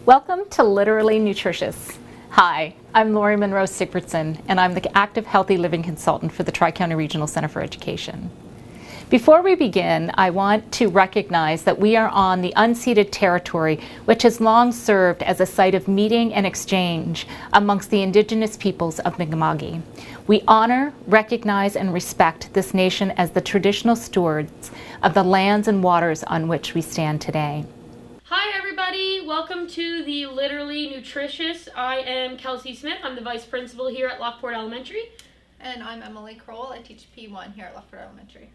Welcome to Literally Nutritious. Hi, I'm Lori Monroe Sigfridson, and I'm the Active Healthy Living Consultant for the Tri-County Regional Center for Education. Before we begin, I want to recognize that we are on the unceded territory, which has long served as a site of meeting and exchange amongst the indigenous peoples of Mi'kmaq. We honor, recognize, and respect this nation as the traditional stewards of the lands and waters on which we stand today. Hi everybody, welcome to the Literally Nutritious. I am Kelsey Smith, I'm the Vice Principal here at Lockport Elementary. And I'm Emily Kroll, I teach P1 here at Lockport Elementary.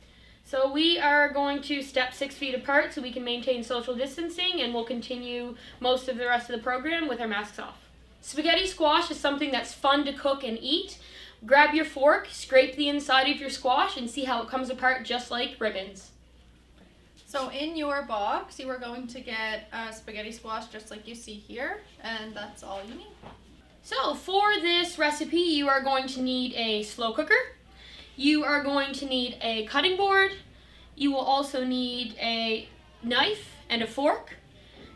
So we are going to step 6 feet apart so we can maintain social distancing, and we'll continue most of the rest of the program with our masks off. Spaghetti squash is something that's fun to cook and eat. Grab your fork, scrape the inside of your squash, and see how it comes apart just like ribbons. So in your box, you are going to get a spaghetti squash just like you see here, and that's all you need. So for this recipe, you are going to need a slow cooker. You are going to need a cutting board. You will also need a knife and a fork,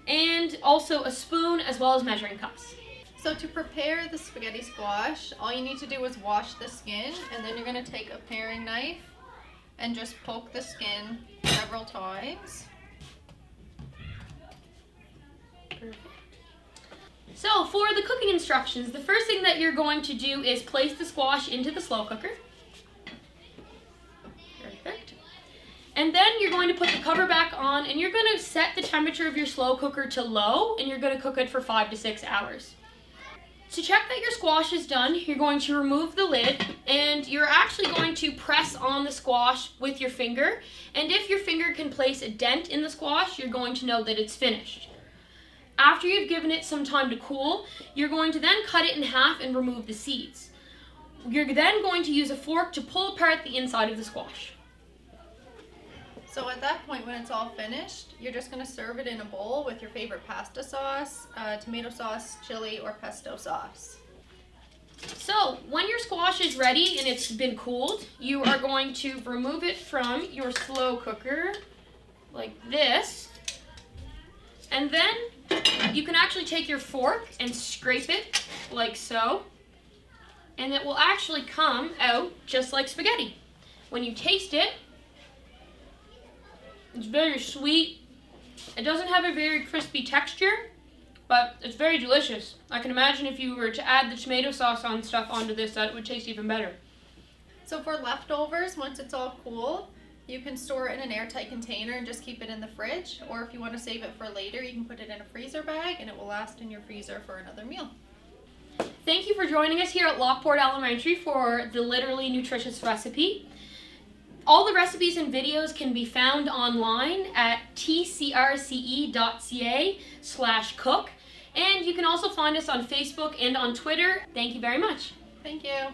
and also a spoon as well as measuring cups. So to prepare the spaghetti squash, all you need to do is wash the skin, and then you're going to take a paring knife and just poke the skin several times. Perfect. So for the cooking instructions, the first thing that you're going to do is place the squash into the slow cooker. Perfect. And then you're going to put the cover back on, and you're going to set the temperature of your slow cooker to low, and you're going to cook it for 5 to 6 hours. To check that your squash is done, you're going to remove the lid, and you're actually going to press on the squash with your finger. And if your finger can place a dent in the squash, you're going to know that it's finished. After you've given it some time to cool, you're going to then cut it in half and remove the seeds. You're then going to use a fork to pull apart the inside of the squash. So at that point, when it's all finished, you're just going to serve it in a bowl with your favorite pasta sauce, tomato sauce, chili, or pesto sauce. So when your squash is ready and it's been cooled, you are going to remove it from your slow cooker like this. And then you can actually take your fork and scrape it like so. And it will actually come out just like spaghetti. When you taste it, it's very sweet. It doesn't have a very crispy texture, but it's very delicious. I can imagine if you were to add the tomato sauce on stuff onto this, that it would taste even better. So for leftovers, once it's all cool, you can store it in an airtight container and just keep it in the fridge. Or if you want to save it for later, you can put it in a freezer bag and it will last in your freezer for another meal. Thank you for joining us here at Lockport Elementary for the Literally Nutritious recipe. All the recipes and videos can be found online at tcrce.ca/cook. And you can also find us on Facebook and on Twitter. Thank you very much. Thank you.